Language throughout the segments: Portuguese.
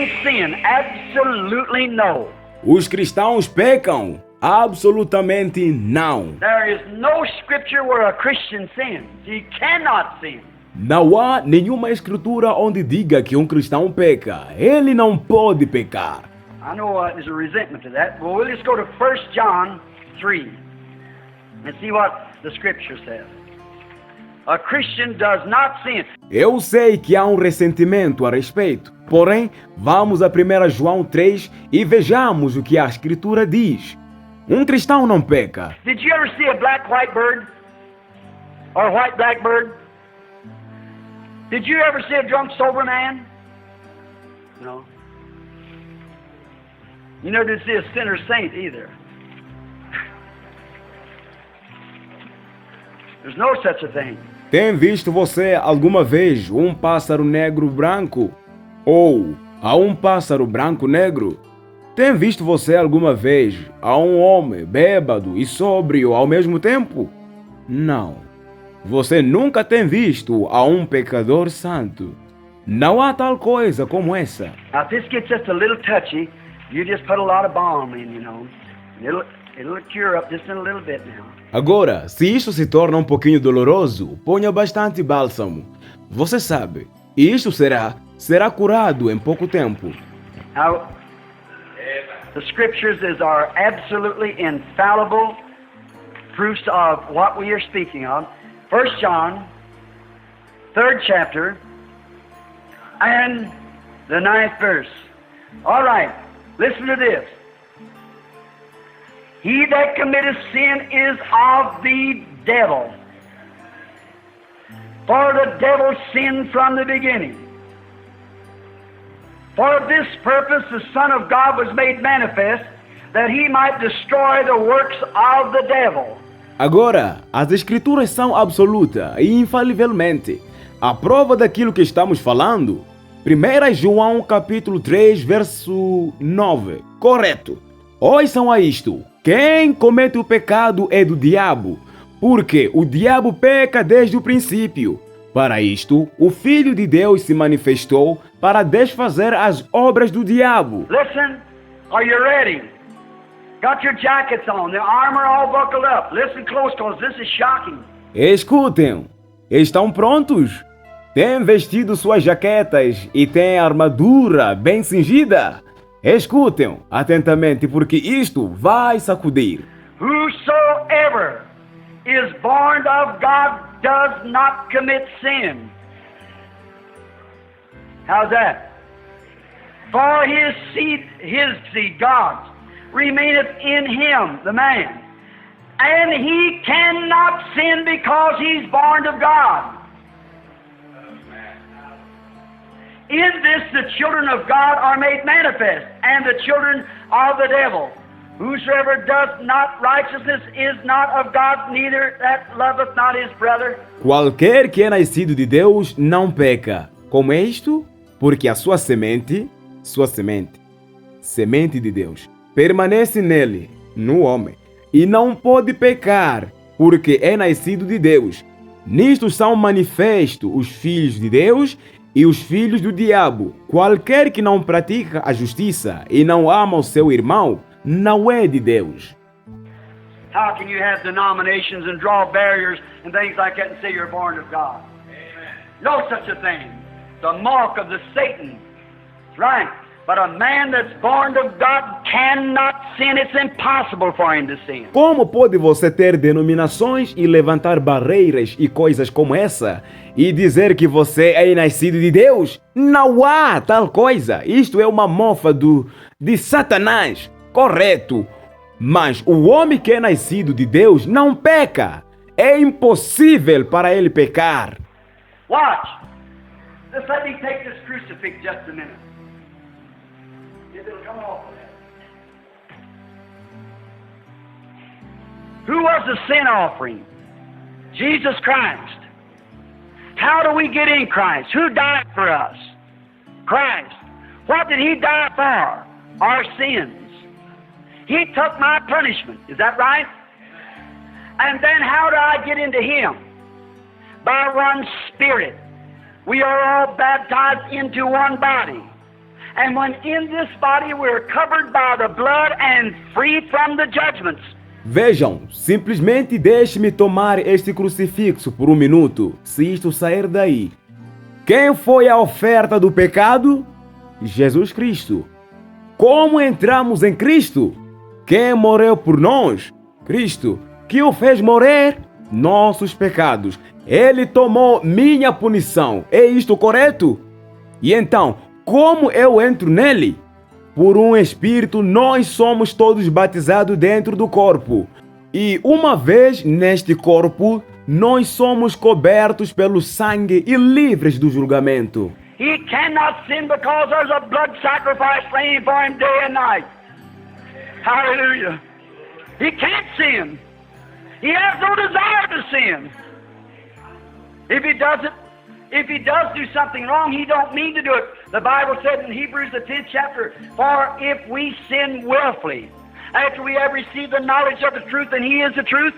Christians sin? Absolutely no. Os cristãos pecam? Absolutamente não. There is no scripture where a Christian sins. He cannot sin. Não há nenhuma escritura onde diga que um cristão peca. Ele não pode pecar. I know there's a resentment to that. Well, we'll just go to 1 John 3 and see what the scripture says. A Christian does not sin. Eu sei que há um ressentimento a respeito. Porém, vamos a 1 João 3 e vejamos o que a escritura diz. Um cristão não peca. Did you ever see a black-white bird? Or a white-black bird? Did you ever see a drunk sober man? No. You never did see a sinner saint either. There's no such a thing. Tem visto você alguma vez um pássaro negro branco? Ou a um pássaro branco negro? Tem visto você alguma vez a um homem bêbado e sóbrio ao mesmo tempo? Não. Você nunca tem visto a um pecador santo. Não há tal coisa como essa. Now, if this gets just a little touchy, you just put a lot of balm in, you know. It'll cure up just in a little bit now. Agora, se isto se torna um pouquinho doloroso, ponha bastante bálsamo. Você sabe, isto será curado em pouco tempo. Now, the scriptures are absolutely infallible proofs of what we are speaking of. 1 John, 3rd chapter, and the 9th verse. All right, listen to this. He that committeth sin is of the devil. For the devil sinned from the beginning. For this purpose the Son of God was made manifest, that he might destroy the works of the devil. Agora, as escrituras são absoluta e infalivelmente a prova daquilo que estamos falando. 1 João capítulo 3, verso 9. Correto. Ouçam a isto. Quem comete o pecado é do diabo, porque o diabo peca desde o princípio. Para isto, o Filho de Deus se manifestou para desfazer as obras do diabo. Listen, are you ready? Got your jackets on, the armor all buckled up. Listen close, because this is shocking. Escutem, estão prontos? Têm vestido suas jaquetas e têm a armadura bem cingida? Escutem atentamente, porque isto vai sacudir. Whosoever is born of God does not commit sin. How's that? For his seed, God's, remaineth in him, the man. And he cannot sin because he's born of God. In this the children of God are made manifest, and the children of the devil. Whosoever doth not righteousness is not of God, neither that loveth not his brother. Qualquer que é nascido de Deus não peca. Como é isto? Porque a sua semente de Deus, permanece nele, no homem, e não pode pecar, porque é nascido de Deus. Nisto são manifestos os filhos de Deus e os filhos do diabo. Qualquer que não pratica a justiça e não ama o seu irmão, não é de Deus. How can you have denominations and draw barriers and things like that and say you're born of God? Amen. No such a thing. It's a mark of the Satan. That's right. But a man that's born of God cannot sin. It's impossible for him to sin. Como pode você ter denominações e levantar barreiras e coisas como essa e dizer que você é nascido de Deus? Não há tal coisa. Isto é uma mofa de Satanás. Correto. Mas o homem que é nascido de Deus não peca. É impossível para ele pecar. Watch. Just let me take this crucifix just a minute. If it'll come off of that. Who was the sin offering? Jesus Christ. How do we get in Christ? Who died for us? Christ. What did he die for? Our sins. He took my punishment. Is that right? And then how do I get into him? By one Spirit. We are all baptized into one body. And when in this body we're covered by the blood and free from the judgments. Vejam, simplesmente deixe-me tomar este crucifixo por um minuto, se isto sair daí. Quem foi a oferta do pecado? Jesus Cristo. Como entramos em Cristo? Quem morreu por nós? Cristo. Que o fez morrer? Nossos pecados. Ele tomou minha punição. É isto correto? E então, como eu entro nele? Por um Espírito, nós somos todos batizados dentro do corpo. E uma vez neste corpo, nós somos cobertos pelo sangue e livres do julgamento. He cannot sin because there's a blood sacrifice laying for him day and night. Hallelujah. He can't sin. He has no desire to sin. If he does do something wrong, he don't mean to do it. The Bible said in Hebrews the 10th chapter, for if we sin willfully, after we have received the knowledge of the truth, and he is the truth,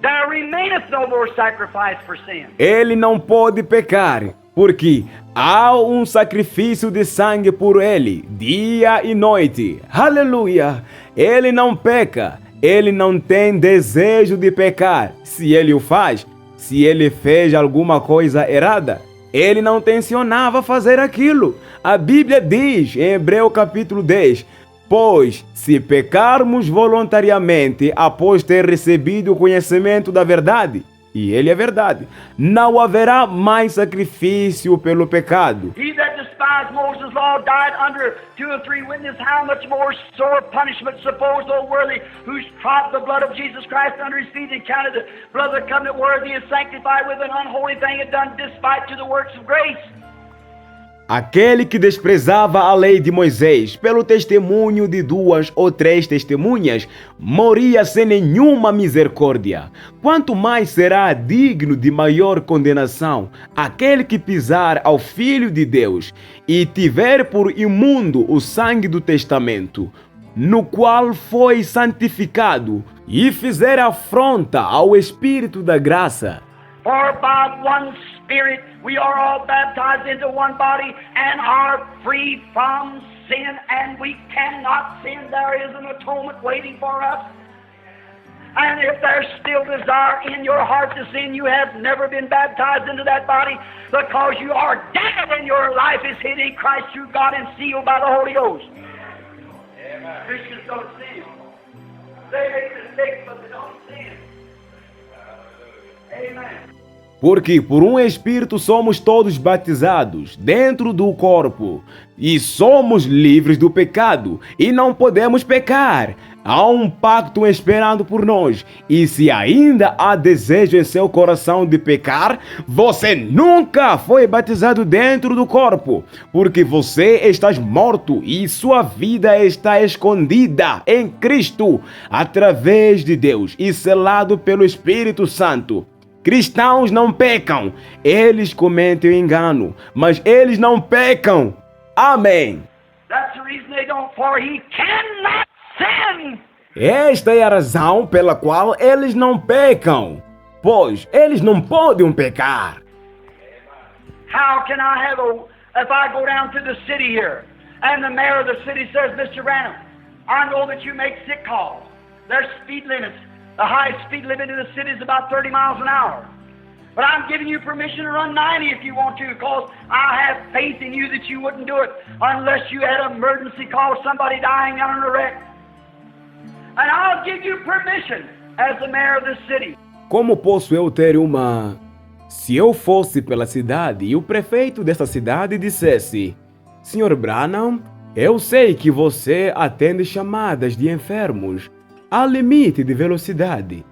there remaineth no more sacrifice for sin. Ele não pode pecar, porque há um sacrifício de sangue por ele, dia e noite. Aleluia! Ele não peca, ele não tem desejo de pecar. Se ele o faz, se ele fez alguma coisa errada, ele não tencionava fazer aquilo. A Bíblia diz em Hebreu capítulo 10, pois se pecarmos voluntariamente após ter recebido o conhecimento da verdade, e ele é verdade, não haverá mais sacrifício pelo pecado. He that despised Moses' law died under 2 or 3 witnesses. How much more sore punishment suppose those worthy whose trod the blood of Jesus Christ under his feet and counted the blood of the covenant worthy is sanctified with an unholy thing and done despite to the works of grace? Aquele que desprezava a lei de Moisés pelo testemunho de 2 ou 3 testemunhas, moria sem nenhuma misericórdia. Quanto mais será digno de maior condenação aquele que pisar ao Filho de Deus e tiver por imundo o sangue do testamento, no qual foi santificado, e fizer afronta ao Espírito da graça. For by one Spirit we are all baptized into one body and are free from sin, and we cannot sin. There is an atonement waiting for us. And if there's still desire in your heart to sin, you have never been baptized into that body because you are dead and your life is hid in Christ through God and sealed by the Holy Ghost. Amen. Christians don't sin. They make mistakes, but they don't sin. Amen. Porque por um Espírito somos todos batizados dentro do corpo e somos livres do pecado e não podemos pecar. Há um pacto esperado por nós, e se ainda há desejo em seu coração de pecar, você nunca foi batizado dentro do corpo, porque você está morto e sua vida está escondida em Cristo através de Deus e selado pelo Espírito Santo. Cristãos não pecam, eles cometem engano, mas eles não pecam. Amém. That's the reason they don't, for he cannot sin. Esta é a razão pela qual eles não pecam, pois eles não podem pecar. How can I have if I go down to the city here, and the mayor of the city says, Mr. Branham, I know that you make sick calls. There's speed limits. The highest speed limit in the city is about 30 miles an hour. But I'm giving you permission to run 90 if you want to, because I have faith in you that you wouldn't do it unless you had an emergency call, somebody dying out in a wreck. And I'll give you permission as the mayor of this city. Como posso eu ter uma... Se eu fosse pela cidade e o prefeito dessa cidade dissesse, Sr. Branham, eu sei que você atende chamadas de enfermos há limite de velocidade.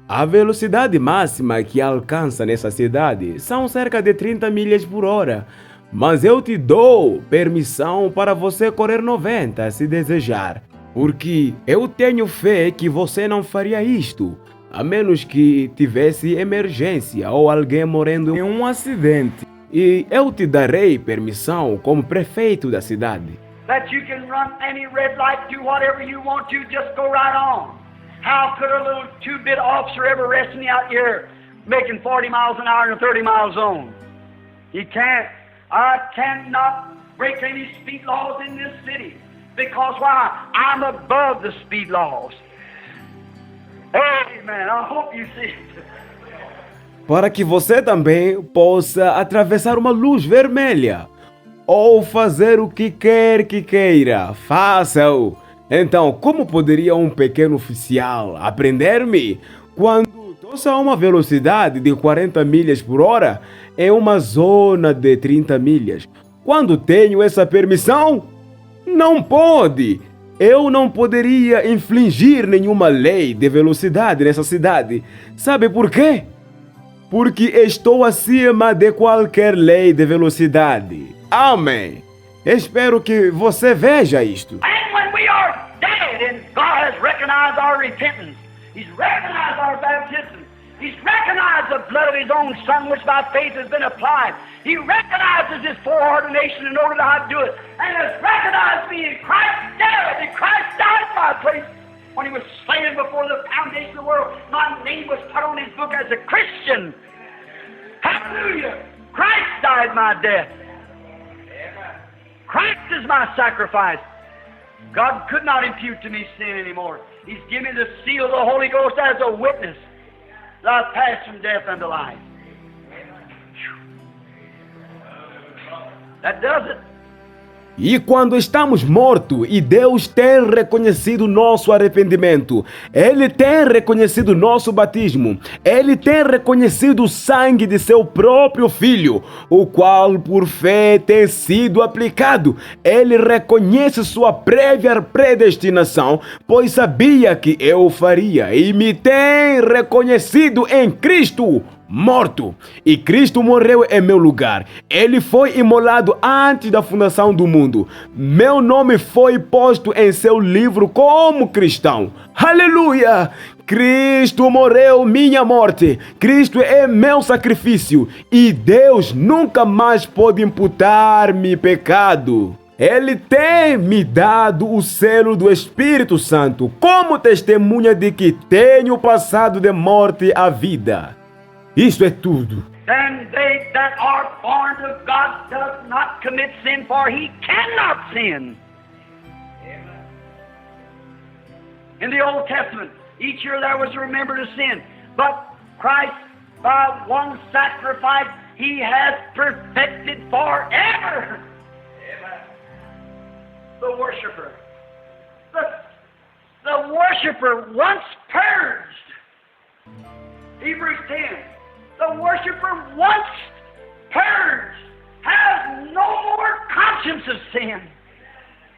A velocidade máxima que alcança nessa cidade são cerca de 30 milhas por hora, mas eu te dou permissão para você correr 90 se desejar, porque eu tenho fé que você não faria isto, a menos que tivesse emergência ou alguém morrendo em um acidente, e eu te darei permissão como prefeito da cidade. That you can run any red light, do whatever you want to, just go right on. How could a little 2-bit officer ever arrest me out here making 40 miles an hour in a 30-mile zone? He can't. I cannot break any speed laws in this city. Because why? I'm above the speed laws. Amen. I hope you see it. Para que você também possa atravessar uma luz vermelha ou fazer o que quer que queira, faça-o. Então, como poderia um pequeno oficial aprender-me quando estou a uma velocidade de 40 milhas por hora em uma zona de 30 milhas? Quando tenho essa permissão? Não pode! Eu não poderia infligir nenhuma lei de velocidade nessa cidade. Sabe por quê? Porque estou acima de qualquer lei de velocidade. Amém. Espero que você veja isto. And when we are dead and God has recognized our repentance, He's recognized our baptism, He's recognized the blood of His own Son which by faith has been applied. He recognizes His foreordination in order to how to do it, and has recognized me in Christ's dead, and Christ died in my place. When He was slain before the foundation of the world, my name was put on His book as a Christian. Hallelujah! Christ died my death. Christ is my sacrifice. God could not impute to me sin anymore. He's given me the seal of the Holy Ghost as a witness that I've passed from death unto life. That does it. E quando estamos mortos e Deus tem reconhecido nosso arrependimento, Ele tem reconhecido nosso batismo, Ele tem reconhecido o sangue de seu próprio Filho, o qual por fé tem sido aplicado. Ele reconhece sua prévia predestinação, pois sabia que eu faria, e me tem reconhecido em Cristo morto. E Cristo morreu em meu lugar. Ele foi imolado antes da fundação do mundo. Meu nome foi posto em seu livro como cristão. Aleluia! Cristo morreu minha morte. Cristo é meu sacrifício. E Deus nunca mais pode imputar-me pecado. Ele tem me dado o selo do Espírito Santo como testemunha de que tenho passado de morte à vida. Isto é tudo. And they that are born of God does not commit sin, for He cannot sin. In the Old Testament, each year there was remembered a sin, but Christ, by one sacrifice, He has perfected forever. The worshiper. The worshiper once purged. Hebrews 10. The worshiper once purged has no more conscience of sin.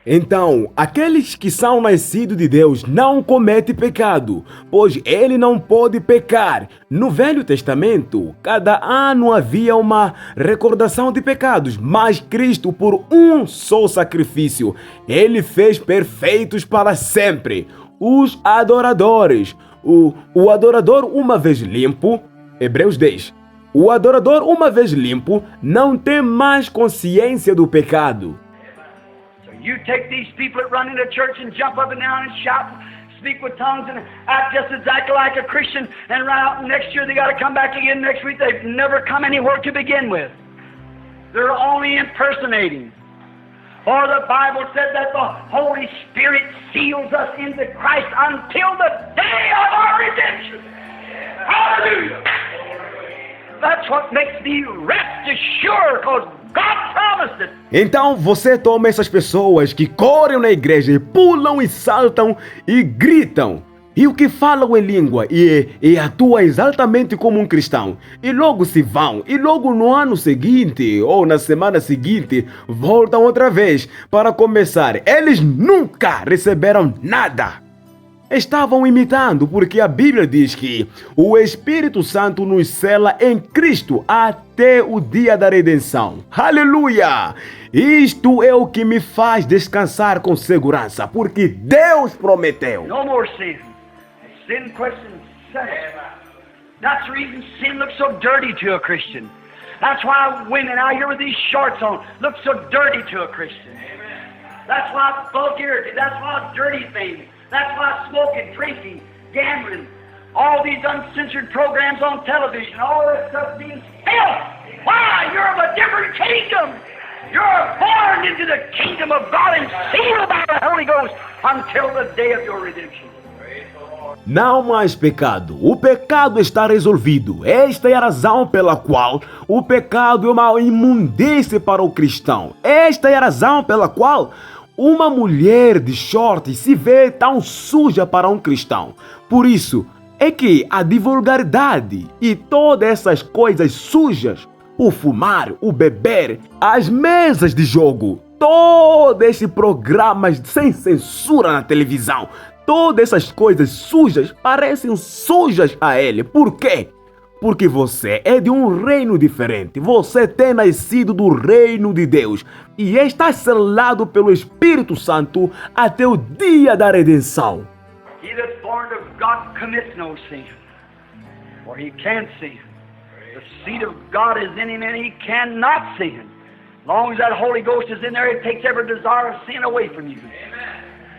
Então, aqueles que são nascidos de Deus não cometem pecado, pois ele não pode pecar. No Velho Testamento, cada ano havia uma recordação de pecados, mas Cristo, por um só sacrifício, ele fez perfeitos para sempre. Os adoradores. O adorador uma vez limpo, Hebreus 10. O adorador uma vez limpo não tem mais consciência do pecado. So you take these people that run into church and jump up and down and shout, speak with tongues and act just exactly like a Christian, and run out and next year they got to come back again next week. They've never come anywhere to begin with. They're only impersonating. For the Bible said that the Holy Spirit seals us into Christ until the day of our redemption. Hallelujah! That's what makes me rest assured, because God promised it. Então você toma essas pessoas que correm na igreja e pulam e saltam e gritam, e o que falam em língua e atuam exatamente como um cristão, e logo se vão, e logo no ano seguinte ou na semana seguinte voltam outra vez para começar. Eles nunca receberam nada. Estavam imitando, porque a Bíblia diz que o Espírito Santo nos sela em Cristo até o dia da redenção. Aleluia! Isto é o que me faz descansar com segurança, porque Deus prometeu. No more sin. Sin questions sex. That's the reason sin looks so dirty to a Christian. That's why women out here with these shorts on look so dirty to a Christian. That's why vulgarity, that's why dirty things. That's why smoking, drinking, gambling, all these uncensored programs on television, all this stuff means filth. Why? You're of a different kingdom. You're born into the kingdom of God and sealed by the Holy Ghost until the day of your redemption. Não mais pecado. O pecado está resolvido. Esta é a razão pela qual o pecado é uma imundície para o cristão. Esta é a razão pela qual uma mulher de shorts se vê tão suja para um cristão. Por isso é que a vulgaridade e todas essas coisas sujas, o fumar, o beber, as mesas de jogo, todo esse programas sem censura na televisão, todas essas coisas sujas parecem sujas a ele. Por quê? Porque você é de um reino diferente. Você tem nascido do reino de Deus e está selado pelo Espírito Santo até o dia da redenção. He that's born of God commits no sin, for he can't sin. The seed of God is in him and he cannot sin. As long as that Holy Ghost is in there, it takes every desire of sin away from you.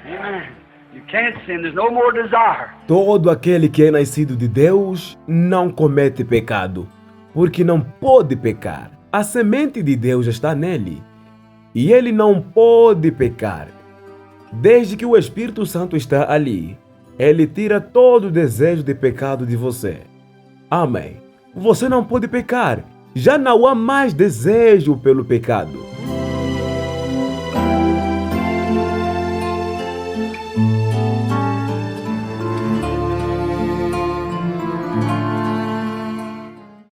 Amen. Amen. You can't sin, there's no more desire. Todo aquele que é nascido de Deus não comete pecado, porque não pode pecar. A semente de Deus está nele, e ele não pode pecar. Desde que o Espírito Santo está ali, ele tira todo o desejo de pecado de você. Amém. Você não pode pecar. Já não há mais desejo pelo pecado.